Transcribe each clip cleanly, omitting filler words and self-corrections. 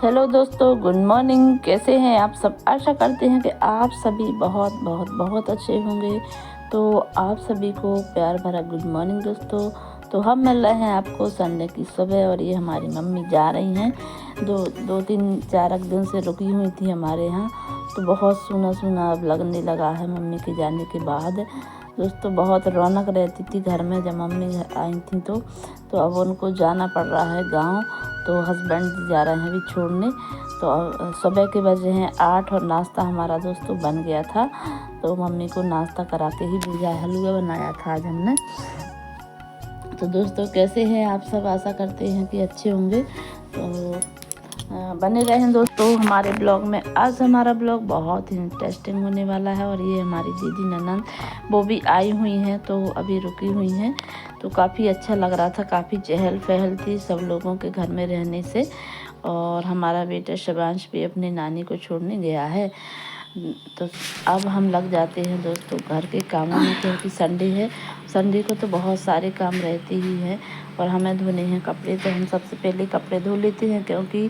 Hello दोस्तों, good morning. कैसे हैं आप सब? आशा करते हैं कि आप सभी बहुत बहुत बहुत अच्छे होंगे। तो आप सभी को प्यार भरा गुड मॉर्निंग दोस्तों। तो हम मिल रहे हैं आपको संडे की सुबह, और ये हमारी मम्मी जा रही हैं। दो तीन चार दिन से रुकी हुई थी हमारे यहाँ। तो बहुत सूना सूना अब लगने लगा है मम्मी के जाने के बाद। दोस्तों बहुत रौनक रहती थी घर में जब मम्मी आई थी। तो अब उनको जाना पड़ रहा है गांव। तो हस्बैंड जी जा रहे हैं अभी छोड़ने। तो सुबह के बजे हैं 8 और नाश्ता हमारा दोस्तों बन गया था। तो मम्मी को नाश्ता करा के ही भेजा। हलवा बनाया था आज हमने। तो दोस्तों कैसे हैं आप सब? आशा करते हैं कि अच्छे होंगे। तो बने रहें दोस्तों हमारे ब्लॉग में। आज हमारा ब्लॉग बहुत ही इंटरेस्टिंग होने वाला है। और ये हमारी दीदी ननंद वो भी आई हुई हैं, तो अभी रुकी हुई हैं। तो काफ़ी अच्छा लग रहा था, काफ़ी चहल पहल थी सब लोगों के घर में रहने से। और हमारा बेटा शिवांश भी अपनी नानी को छोड़ने गया है। तो अब हम लग जाते हैं दोस्तों घर के कामों में, क्योंकि संडे है। संडे को तो बहुत सारे काम रहते ही हैं। और हमें धोने हैं कपड़े। तो हम सबसे पहले कपड़े धो लेते हैं, क्योंकि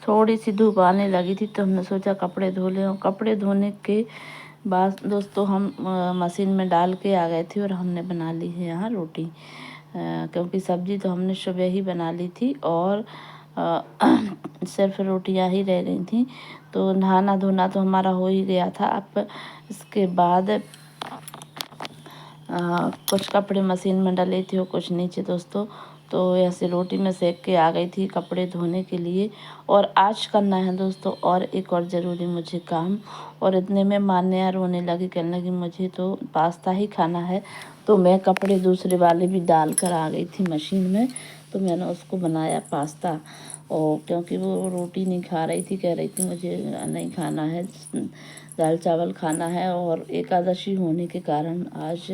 थोड़ी सी धूप आने लगी थी। तो हमने सोचा कपड़े धो लें। और कपड़े धोने के बाद दोस्तों हम मशीन में डाल के आ गए थे। और हमने बना ली है यहाँ रोटी, क्योंकि सब्जी तो हमने सुबह ही बना ली थी। और सिर्फ रोटियां ही रह गई थी। तो नहाना धोना तो हमारा हो ही गया था। अब इसके बाद कुछ कपड़े मशीन में डले थे और कुछ नीचे दोस्तों। तो ऐसे रोटी में सेक के आ गई थी कपड़े धोने के लिए। और आज करना है दोस्तों और एक और ज़रूरी मुझे काम। और इतने में मान्या रोने लगी, कहने लगी मुझे तो पास्ता ही खाना है। तो मैं कपड़े दूसरे वाले भी डाल कर आ गई थी मशीन में। तो मैंने उसको बनाया पास्ता। और क्योंकि वो रोटी नहीं खा रही थी, कह रही थी मुझे नहीं खाना है, दाल चावल खाना है। और एकादशी होने के कारण आज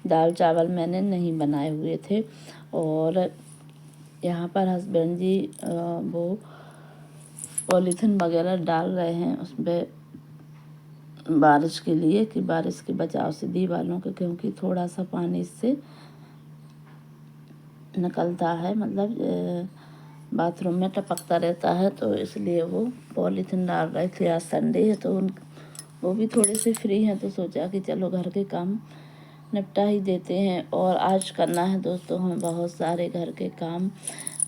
दाल चावल मैंने नहीं बनाए हुए थे। और यहाँ पर हस्बैंड जी वो पॉलीथिन वगैरह डाल रहे हैं उसमें बारिश के लिए, कि बारिश के बचाव से दीवारों के, क्योंकि थोड़ा सा पानी इससे निकलता है, मतलब बाथरूम में टपकता रहता है। तो इसलिए वो पॉलीथिन डाल रहे थे। आज संडे है तो वो भी थोड़े से फ्री हैं। तो सोचा कि चलो घर के काम निपटा ही देते हैं। और आज करना है दोस्तों हमें बहुत सारे घर के काम,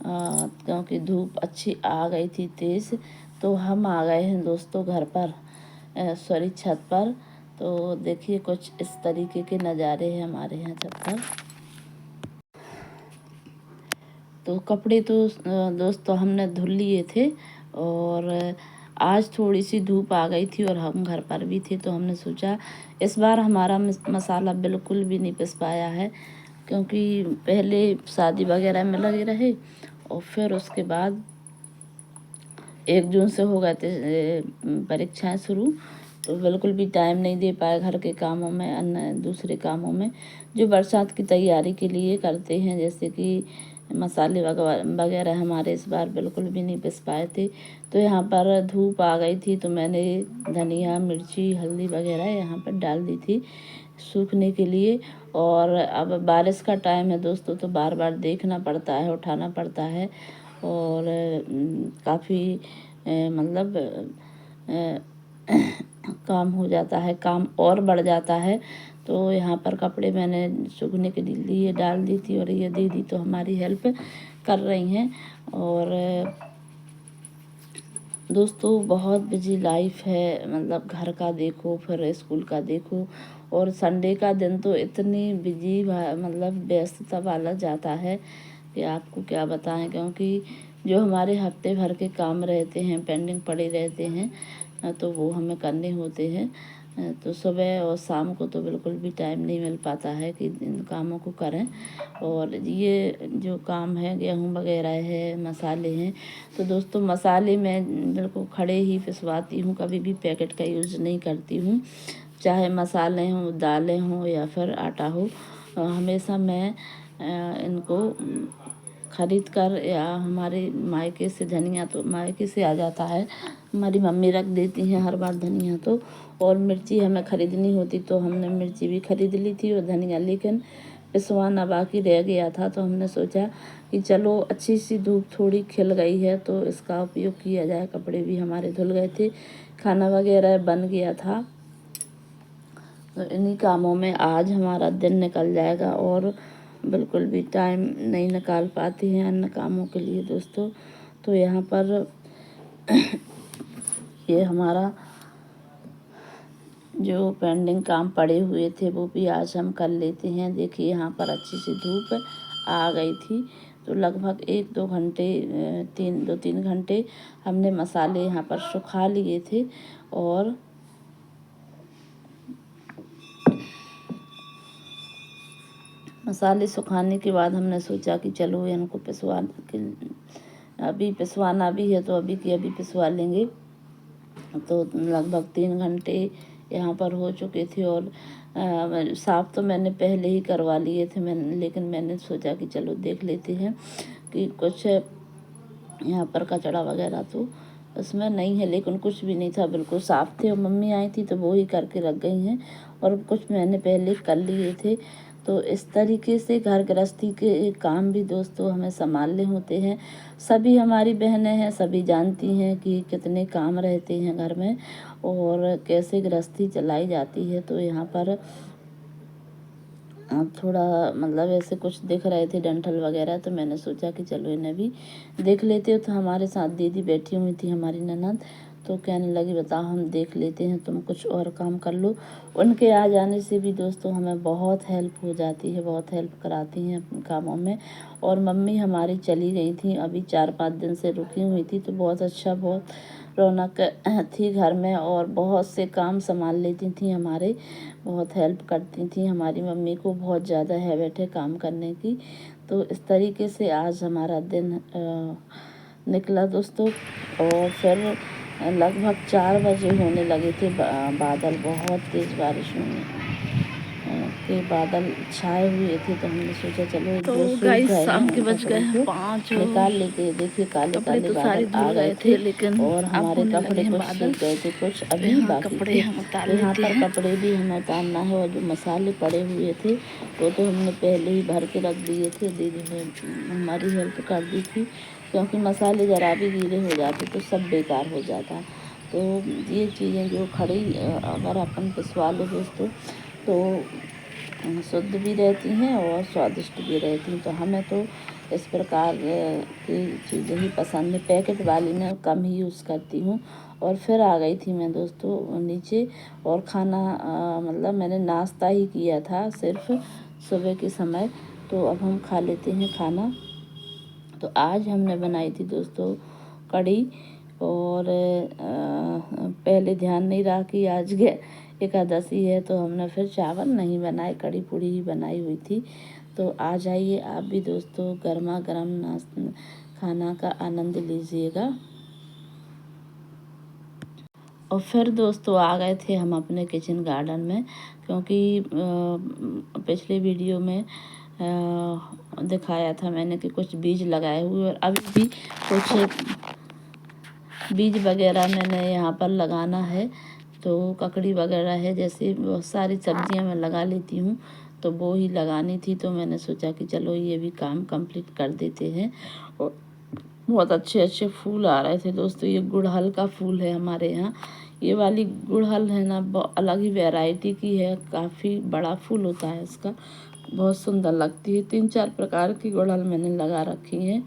क्योंकि धूप अच्छी आ गई थी तेज़। तो हम आ गए हैं दोस्तों घर पर, सॉरी छत पर। तो देखिए कुछ इस तरीके के नज़ारे हैं हमारे यहाँ छत पर। तो कपड़े तो दोस्तों हमने धुल लिए थे। और आज थोड़ी सी धूप आ गई थी और हम घर पर भी थे। तो हमने सोचा इस बार हमारा मसाला बिल्कुल भी नहीं पिस पाया है, क्योंकि पहले शादी वगैरह में लगे रहे। और फिर उसके बाद 1 जून से हो गए थे परीक्षाएं शुरू। तो बिल्कुल भी टाइम नहीं दे पाए घर के कामों में, अन्य दूसरे कामों में जो बरसात की तैयारी के लिए करते हैं, जैसे कि मसाले वगैरह हमारे इस बार बिल्कुल भी नहीं पिस पाए थे। तो यहाँ पर धूप आ गई थी तो मैंने धनिया मिर्ची हल्दी वगैरह यहाँ पर डाल दी थी सूखने के लिए। और अब बारिश का टाइम है दोस्तों, तो बार बार देखना पड़ता है, उठाना पड़ता है। और काफ़ी मतलब काम हो जाता है, काम और बढ़ जाता है। तो यहाँ पर कपड़े मैंने सूखने के लिए डाल दी थी। और ये दीदी तो हमारी हेल्प कर रही हैं। और दोस्तों बहुत बिजी लाइफ है, मतलब घर का देखो फिर स्कूल का देखो। और संडे का दिन तो इतनी बिजी मतलब व्यस्तता वाला जाता है कि आपको क्या बताएं, क्योंकि जो हमारे हफ्ते भर के काम रहते हैं पेंडिंग पड़े रहते हैं, तो वो हमें करने होते हैं। तो सुबह और शाम को तो बिल्कुल भी टाइम नहीं मिल पाता है कि इन कामों को करें। और ये जो काम है गेहूँ वगैरह है, मसाले हैं, तो दोस्तों मसाले मैं बिल्कुल खड़े ही पिसवाती हूँ, कभी भी पैकेट का यूज़ नहीं करती हूँ। चाहे मसाले हों, दालें हों या फिर आटा हो, हमेशा मैं इनको खरीद कर, या हमारे मायके से धनिया तो मायके से आ जाता है, हमारी मम्मी रख देती हैं हर बार धनिया और मिर्ची हमें ख़रीदनी होती तो हमने मिर्ची भी ख़रीद ली थी और धनिया। लेकिन पिसवाना बाकी रह गया था, तो हमने सोचा कि चलो अच्छी सी धूप थोड़ी खिल गई है तो इसका उपयोग किया जाए। कपड़े भी हमारे धुल गए थे, खाना वगैरह बन गया था, तो इन्हीं कामों में आज हमारा दिन निकल जाएगा और बिल्कुल भी टाइम नहीं निकाल पाते हैं अन्य कामों के लिए दोस्तों। तो यहाँ पर ये हमारा जो पेंडिंग काम पड़े हुए थे वो भी आज हम कर लेते हैं। देखिए यहाँ पर अच्छी सी धूप आ गई थी, तो लगभग 1-2 घंटे 2-3 घंटे हमने मसाले यहाँ पर सुखा लिए थे। और मसाले सुखाने के बाद हमने सोचा कि चलो इनको अभी पिसवाना भी है तो अभी की अभी पिसवा लेंगे। तो लगभग 3 घंटे यहाँ पर हो चुके थे और साफ़ तो मैंने पहले ही करवा लिए थे लेकिन मैंने सोचा कि चलो देख लेते हैं कि कुछ यहाँ पर कचरा वगैरह तो उसमें नहीं है, लेकिन कुछ भी नहीं था, बिल्कुल साफ़ थे। और मम्मी आई थी तो वो ही करके रख गई हैं और कुछ मैंने पहले कर लिए थे। तो इस तरीके से घर गृहस्थी के काम भी दोस्तों हमें संभालने होते हैं। सभी हमारी बहनें हैं, सभी जानती हैं कि कितने काम रहते हैं घर में और कैसे गृहस्थी चलाई जाती है। तो यहाँ पर थोड़ा मतलब ऐसे कुछ दिख रहे थे डंठल वगैरह, तो मैंने सोचा कि चलो इन्हें भी देख लेते हो। तो हमारे साथ दीदी बैठी हुई थी हमारी ननद, तो कहने लगी बताओ हम देख लेते हैं, तुम कुछ और काम कर लो। उनके आ जाने से भी दोस्तों हमें बहुत हेल्प हो जाती है, बहुत हेल्प कराती हैं अपने कामों में। और मम्मी हमारी चली गई थी, अभी 4-5 दिन से रुकी हुई थी, तो बहुत अच्छा, बहुत रौनक थी घर में और बहुत से काम संभाल लेती थी हमारे, बहुत हेल्प करती थी। हमारी मम्मी को बहुत ज़्यादा हैबिट है काम करने की। तो इस तरीके से आज हमारा दिन निकला दोस्तों। और फिर लगभग 4 बजे होने लगे थे, बादल बहुत तेज़ बारिश के बादल छाए हुए थे, तो हमने सोचा चलो तो जो सूख गाइस गए शाम हैं के उन बज गए कपड़ों हैं को 5 निकाल लेते हैं। देखिए काले कपड़े काले तो सारे बादल आ धुल गए गए थे थे, लेकिन और अब हमारे होने लगे कपड़े हैं कुछ बादल। सूख गए थे, कुछ तो अभी यहाँ बाकी कपड़े थे। हम उतार तो यहाँ लेते पर हैं। कपड़े भी हमें उतारना है और जो मसाले पड़े हुए थे वो तो हमने पहले ही भर के रख दिए थे। दीदी ने हमारी हेल्प कर दी थी, क्योंकि मसाले ज़रा भी गीले हो जाते तो सब बेकार हो जाता। तो ये चीज़ें जो खड़ी अगर अपन पिसवा लो दोस्तों तो शुद्ध भी रहती हैं और स्वादिष्ट भी रहती हैं। तो हमें तो इस प्रकार की चीज़ें ही पसंद है, पैकेट वाली ने कम ही यूज़ करती हूँ। और फिर आ गई थी मैं दोस्तों नीचे और खाना मतलब मैंने नाश्ता ही किया था सिर्फ सुबह के समय। तो अब हम खा लेते हैं खाना। तो आज हमने बनाई थी दोस्तों कढ़ी और पहले ध्यान नहीं रहा कि आज एकादशी है, तो हमने फिर चावल नहीं बनाए, कढ़ी पूड़ी ही बनाई हुई थी। तो आ जाइए आप भी दोस्तों, गर्मा गर्म खाना का आनंद लीजिएगा। और फिर दोस्तों आ गए थे हम अपने किचन गार्डन में, क्योंकि पिछले वीडियो में दिखाया था मैंने कि कुछ बीज लगाए हुए और अभी भी कुछ बीज वगैरह मैंने यहाँ पर लगाना है। तो ककड़ी वगैरह है, जैसे बहुत सारी सब्जियाँ मैं लगा लेती हूँ, तो वो ही लगानी थी। तो मैंने सोचा कि चलो ये भी काम कंप्लीट कर देते हैं। और बहुत अच्छे अच्छे फूल आ रहे थे दोस्तों। ये गुड़हल का फूल है हमारे यहाँ, ये वाली गुड़हल है ना, अलग ही वैरायटी की है, काफ़ी बड़ा फूल होता है इसका, बहुत सुंदर लगती है। 3-4 प्रकार की गुड़हल मैंने लगा रखी हैं।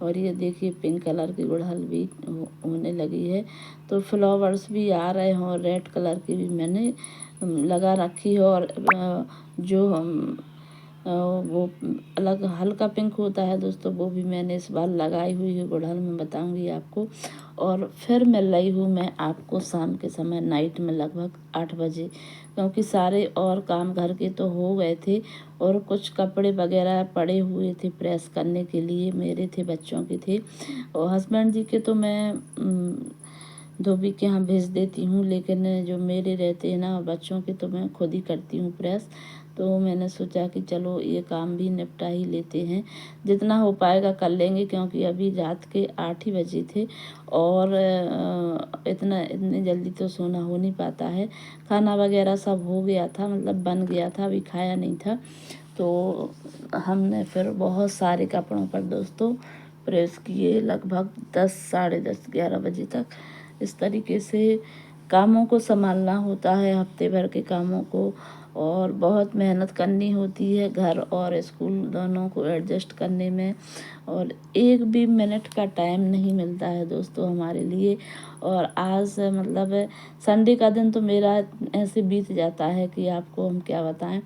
और ये देखिए पिंक कलर की गुड़हल भी होने लगी है। तो फ्लावर्स भी आ रहे हैं और रेड कलर की भी मैंने लगा रखी है। और जो वो अलग हल्का पिंक होता है दोस्तों, वो भी मैंने इस बार लगाई हुई है गुड़हल, में बताऊंगी आपको। और फिर मिल रही हूँ मैं आपको शाम के समय, नाइट में लगभग 8 बजे, क्योंकि सारे और काम घर के तो हो गए थे और कुछ कपड़े वगैरह पड़े हुए थे प्रेस करने के लिए, मेरे थे, बच्चों के थे और हस्बैंड जी के तो मैं धोबी के यहाँ भेज देती हूँ, लेकिन जो मेरे रहते हैं ना बच्चों के, तो मैं खुद ही करती हूँ प्रेस। तो मैंने सोचा कि चलो ये काम भी निपटा ही लेते हैं, जितना हो पाएगा कर लेंगे, क्योंकि अभी रात के 8 ही बजे थे और इतनी जल्दी तो सोना हो नहीं पाता है। खाना वगैरह सब हो गया था, मतलब बन गया था, अभी खाया नहीं था। तो हमने फिर बहुत सारे कपड़ों पर दोस्तों प्रेस किए, लगभग 10, साढ़े 10, 11 बजे तक। इस तरीके से कामों को संभालना होता है, हफ्ते भर के कामों को, और बहुत मेहनत करनी होती है घर और स्कूल दोनों को एडजस्ट करने में, और एक भी मिनट का टाइम नहीं मिलता है दोस्तों हमारे लिए। और आज मतलब संडे का दिन तो मेरा ऐसे बीत जाता है कि आपको हम क्या बताएं।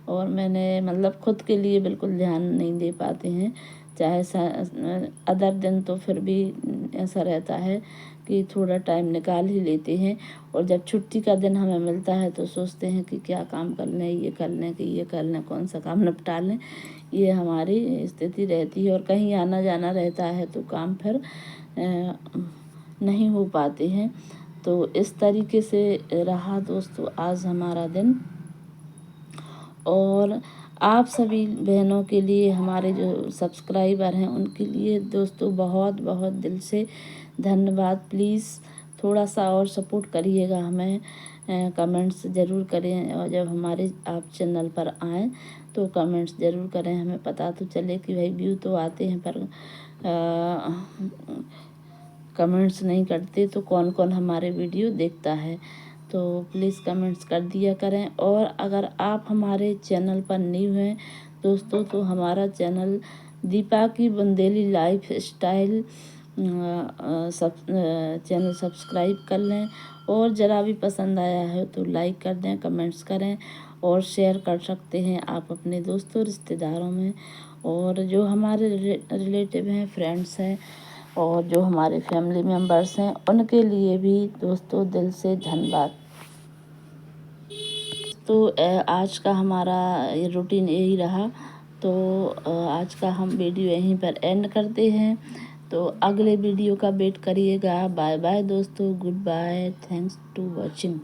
और मैंने मतलब खुद के लिए बिल्कुल ध्यान नहीं दे पाते हैं, चाहे अदर दिन तो फिर भी ऐसा रहता है कि थोड़ा टाइम निकाल ही लेते हैं। और जब छुट्टी का दिन हमें मिलता है तो सोचते हैं कि क्या काम कर लें, ये कर लें कि ये कर लें, कौन सा काम निपटा लें। ये हमारी स्थिति रहती है, और कहीं आना जाना रहता है तो काम फिर नहीं हो पाते हैं। तो इस तरीके से रहा दोस्तों आज हमारा दिन। और आप सभी बहनों के लिए, हमारे जो सब्सक्राइबर हैं उनके लिए दोस्तों बहुत बहुत दिल से धन्यवाद। प्लीज़ थोड़ा सा और सपोर्ट करिएगा हमें, कमेंट्स ज़रूर करें, और जब हमारे आप चैनल पर आएँ तो कमेंट्स ज़रूर करें, हमें पता तो चले कि भाई व्यू तो आते हैं पर कमेंट्स नहीं करते तो कौन कौन हमारे वीडियो देखता है। तो प्लीज़ कमेंट्स कर दिया करें। और अगर आप हमारे चैनल पर न्यू हैं दोस्तों तो हमारा चैनल दीपा की Bundeli life style channel subscribe कर लें, और ज़रा भी पसंद आया है तो लाइक कर दें, कमेंट्स करें, और शेयर कर सकते हैं आप अपने दोस्तों रिश्तेदारों में, और जो हमारे रिलेटिव हैं, फ्रेंड्स हैं, और जो हमारे फैमिली मेम्बर्स हैं उनके लिए भी दोस्तों दिल से धन्यवाद। तो आज का हमारा ये रूटीन यही रहा। तो आज का हम वीडियो यहीं पर एंड करते हैं। तो अगले वीडियो का वेट करिएगा। बाय बाय दोस्तों, goodbye, thanks to watching.